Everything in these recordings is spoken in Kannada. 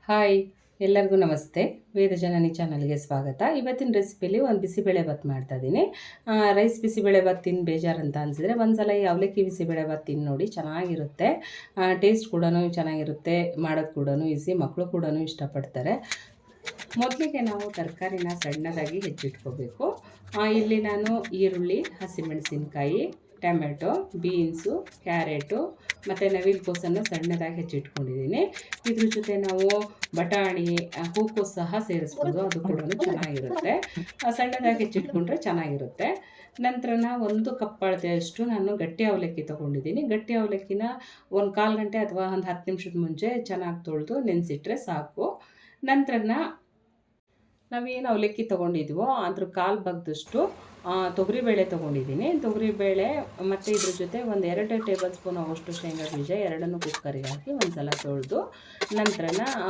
ಹಾಯ್, ಎಲ್ಲರಿಗೂ ನಮಸ್ತೆ. ವೇದ ಜನನಿ ಚಾನಲ್ಗೆ ಸ್ವಾಗತ. ಇವತ್ತಿನ ರೆಸಿಪಿಲಿ ಒಂದು ಬಿಸಿಬೇಳೆಭಾತ್ ಮಾಡ್ತಾಯಿದ್ದೀನಿ. ರೈಸ್ ಬಿಸಿಬೇಳೆಭಾತ್ ತಿಂದು ಬೇಜಾರಂತ ಅನಿಸಿದ್ರೆ ಒಂದ್ಸಲ ಈ ಅವಲಕ್ಕಿ ಬಿಸಿಬೇಳೆಭಾತ್ ತಿಂದು ನೋಡಿ, ಚೆನ್ನಾಗಿರುತ್ತೆ. ಟೇಸ್ಟ್ ಕೂಡ ಚೆನ್ನಾಗಿರುತ್ತೆ, ಮಾಡೋದು ಕೂಡ ಈಸಿ, ಮಕ್ಕಳು ಕೂಡ ಇಷ್ಟಪಡ್ತಾರೆ. ಮೊದಲಿಗೆ ನಾವು ತರಕಾರಿನ ಸಣ್ಣದಾಗಿ ಹೆಚ್ಚಿಟ್ಕೋಬೇಕು. ಇಲ್ಲಿ ನಾನು ಈರುಳ್ಳಿ, ಹಸಿಮೆಣಸಿನ್ಕಾಯಿ, ಟೊಮೆಟೊ, ಬೀನ್ಸು, ಕ್ಯಾರೆಟು ಮತ್ತು ನವಿಲುಕೋಸನ್ನು ಸಣ್ಣದಾಗಿ ಹೆಚ್ಚಿಟ್ಕೊಂಡಿದ್ದೀನಿ. ಇದ್ರ ಜೊತೆ ನಾವು ಬಟಾಣಿ, ಹೂಕೋಸು ಸಹ ಸೇರಿಸ್ಬೋದು, ಅದು ಕೂಡ ಚೆನ್ನಾಗಿರುತ್ತೆ. ಸಣ್ಣದಾಗಿ ಹೆಚ್ಚಿಟ್ಕೊಂಡ್ರೆ ಚೆನ್ನಾಗಿರುತ್ತೆ. ನಂತರ ಒಂದು ಕಪ್ ಅಳತೆಯಷ್ಟು ನಾನು ಗಟ್ಟಿ ಅವಲಕ್ಕಿ ತೊಗೊಂಡಿದ್ದೀನಿ. ಗಟ್ಟಿ ಅವಲಕ್ಕಿನ ಒಂದು ಕಾಲು ಗಂಟೆ ಅಥವಾ ಒಂದು 10 ನಿಮಿಷದ ಮುಂಚೆ ಚೆನ್ನಾಗಿ ತೊಳೆದು ನೆನೆಸಿಟ್ರೆ ಸಾಕು. ನಂತರ ನಾವೇನು ಅವಲಕ್ಕಿ ತೊಗೊಂಡಿದ್ವೋ ಅದ್ರ ಕಾಲು ಭಾಗದಷ್ಟು ತೊಗರಿಬೇಳೆ ತೊಗೊಂಡಿದ್ದೀನಿ. ತೊಗರಿಬೇಳೆ ಮತ್ತು ಇದ್ರ ಜೊತೆ ಒಂದು 2 ಟೇಬಲ್ ಸ್ಪೂನ್ ಆಗೋಷ್ಟು ಶೇಂಗಾ ಬೀಜ ಎರಡನ್ನೂ ಕುಕ್ಕರಿಗೆ ಹಾಕಿ ಒಂದು ಸಲ ತೊಳೆದು ನಂತರ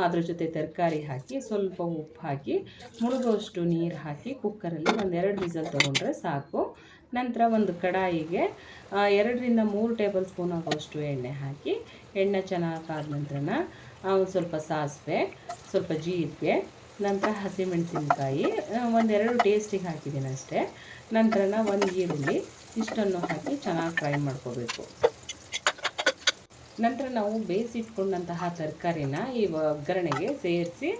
ಅದ್ರ ಜೊತೆ ತರಕಾರಿ ಹಾಕಿ ಸ್ವಲ್ಪ ಉಪ್ಪು ಹಾಕಿ ಮುಳುಗುವಷ್ಟು ನೀರು ಹಾಕಿ ಕುಕ್ಕರಲ್ಲಿ ಒಂದು 2 ವಿಸಲ್ ತೊಗೊಂಡ್ರೆ ಸಾಕು. ನಂತರ ಒಂದು ಕಡಾಯಿಗೆ 2ರಿಂದ 3 ಟೇಬಲ್ ಸ್ಪೂನ್ ಆಗೋಷ್ಟು ಎಣ್ಣೆ ಹಾಕಿ ಎಣ್ಣೆ ಚೆನ್ನಾಗಿ ಕಾದ ನಂತರ ಒಂದು ಸ್ವಲ್ಪ ಸಾಸಿವೆ, ಸ್ವಲ್ಪ ಜೀರಿಗೆ, ನಂತರ ಹಸಿಮೆಣಸಿನ್ಕಾಯಿ ಒಂದು 2 ಟೇಸ್ಟಿಗೆ ಹಾಕಿದ್ದೀನಿ ಅಷ್ಟೇ. ನಂತರ ಒಂದು ಈರುಳ್ಳಿ ಇಷ್ಟನ್ನು ಹಾಕಿ ಚೆನ್ನಾಗಿ ಫ್ರೈ ಮಾಡ್ಕೋಬೇಕು. ನಂತರ ನಾವು ಬೇಯಿಸಿಟ್ಕೊಂಡಂತಹ ತರಕಾರಿನ ಈ ಒಗ್ಗರಣೆಗೆ ಸೇರಿಸಿ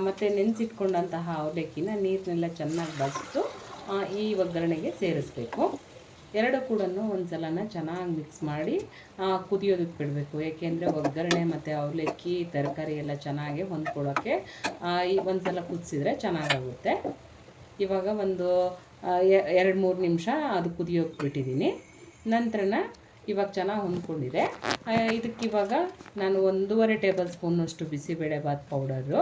ಮತ್ತು ನೆನೆಸಿಟ್ಕೊಂಡಂತಹ ಅವಲಕ್ಕಿನ ನೀರನ್ನೆಲ್ಲ ಚೆನ್ನಾಗಿ ಬಸಿದು ಈ ಒಗ್ಗರಣೆಗೆ ಸೇರಿಸ್ಬೇಕು. ಎರಡು ಕೂಡ ಒಂದು ಸಲನ ಚೆನ್ನಾಗಿ ಮಿಕ್ಸ್ ಮಾಡಿ ಕುದಿಯೋದಕ್ಕೆ ಬಿಡಬೇಕು. ಏಕೆಂದರೆ ಒಗ್ಗರಣೆ ಮತ್ತು ಅವಲಕ್ಕಿ ತರಕಾರಿ ಎಲ್ಲ ಚೆನ್ನಾಗಿ ಹೊಂದ್ಕೊಳ್ಳೋಕ್ಕೆ ಒಂದು ಸಲ ಕುದಿಸಿದ್ರೆ ಚೆನ್ನಾಗಾಗುತ್ತೆ. ಇವಾಗ ಒಂದು 2-3 ನಿಮಿಷ ಅದು ಕುದಿಯೋಕ್ಕೆ ಬಿಟ್ಟಿದ್ದೀನಿ. ನಂತರ ಇವಾಗ ಚೆನ್ನಾಗಿ ಹೊಂದ್ಕೊಂಡಿದೆ. ಇದಕ್ಕಿವಾಗ ನಾನು 1.5 ಟೇಬಲ್ ಸ್ಪೂನಷ್ಟು ಬಿಸಿಬೇಳೆಭಾತ್ ಪೌಡರು,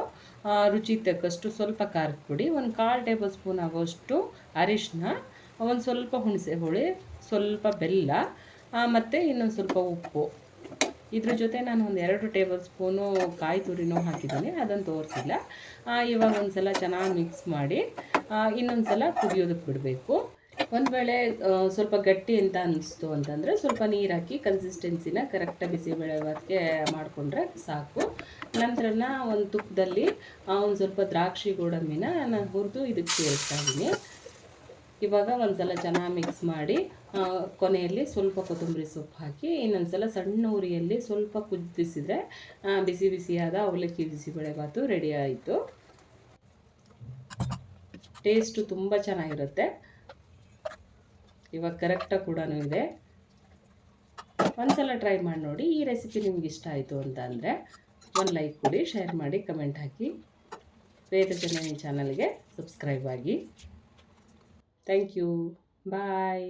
ರುಚಿಗೆ ತಕ್ಕಷ್ಟು ಸ್ವಲ್ಪ ಖಾರದ ಪುಡಿ, ಒಂದು 1/4 ಟೇಬಲ್ ಸ್ಪೂನ್ ಆಗೋಷ್ಟು ಅರಿಶಿನ, ಒಂದು ಸ್ವಲ್ಪ ಹುಣಸೆ ಹುಳಿ, ಸ್ವಲ್ಪ ಬೆಲ್ಲ ಮತ್ತು ಇನ್ನೊಂದು ಸ್ವಲ್ಪ ಉಪ್ಪು. ಇದ್ರ ಜೊತೆ ನಾನು ಒಂದು 2 ಟೇಬಲ್ ಸ್ಪೂನು ಕಾಯಿ ತುರಿನೂ ಹಾಕಿದ್ದೀನಿ, ಅದನ್ನು ತೋರಿಸಿಲ್ಲ. ಇವಾಗ ಒಂದು ಸಲ ಚೆನ್ನಾಗಿ ಮಿಕ್ಸ್ ಮಾಡಿ ಇನ್ನೊಂದು ಸಲ ಕುದಿಯೋದಕ್ಕೆ ಬಿಡಬೇಕು. ಒಂದು ವೇಳೆ ಸ್ವಲ್ಪ ಗಟ್ಟಿ ಅಂತ ಅನ್ನಿಸ್ತು ಅಂತಂದರೆ ಸ್ವಲ್ಪ ನೀರು ಹಾಕಿ ಕನ್ಸಿಸ್ಟೆನ್ಸಿನ ಕರೆಕ್ಟಾಗಿ ಬಿಸಿಬೇಳೆಭಾತ್ಗೆ ಮಾಡಿಕೊಂಡ್ರೆ ಸಾಕು. ನಂತರ ಒಂದು ತುಪ್ಪದಲ್ಲಿ ಒಂದು ಸ್ವಲ್ಪ ದ್ರಾಕ್ಷಿ ಗೋಡಂಬಿನ ನಾನು ಹುರಿದು ಇದಕ್ಕೆ ಸೇರಿಸ್ತಾ ಇದ್ದೀನಿ. ಇವಾಗ ಒಂದು ಸಲ ಚೆನ್ನಾಗಿ ಮಿಕ್ಸ್ ಮಾಡಿ ಕೊನೆಯಲ್ಲಿ ಸ್ವಲ್ಪ ಕೊತ್ತಂಬರಿ ಸೊಪ್ಪು ಹಾಕಿ ಇನ್ನೊಂದು ಸಲ ಸಣ್ಣ ಉರಿಯಲ್ಲಿ ಸ್ವಲ್ಪ ಕುದಿಸಿದರೆ ಬಿಸಿ ಬಿಸಿಯಾದ ಅವಲಕ್ಕಿ ಬಿಸಿಬೇಳೆಭಾತು ರೆಡಿ ಆಯಿತು. ಟೇಸ್ಟು ತುಂಬ ಚೆನ್ನಾಗಿರುತ್ತೆ. ಇವಾಗ ಕರೆಕ್ಟಾಗಿ ಕೂಡ ಇದೆ. ಒಂದು ಸಲ ಟ್ರೈ ಮಾಡಿ ನೋಡಿ. ಈ ರೆಸಿಪಿ ನಿಮ್ಗೆ ಇಷ್ಟ ಆಯಿತು ಅಂತ ಅಂದರೆ ಒಂದು ಲೈಕ್ ಕೊಡಿ, ಶೇರ್ ಮಾಡಿ, ಕಮೆಂಟ್ ಹಾಕಿ. ವೇದ ಜನನಿ ಚಾನಲ್ಗೆ ಸಬ್ಸ್ಕ್ರೈಬ್ ಆಗಿ. Thank you. ಬಾಯ್.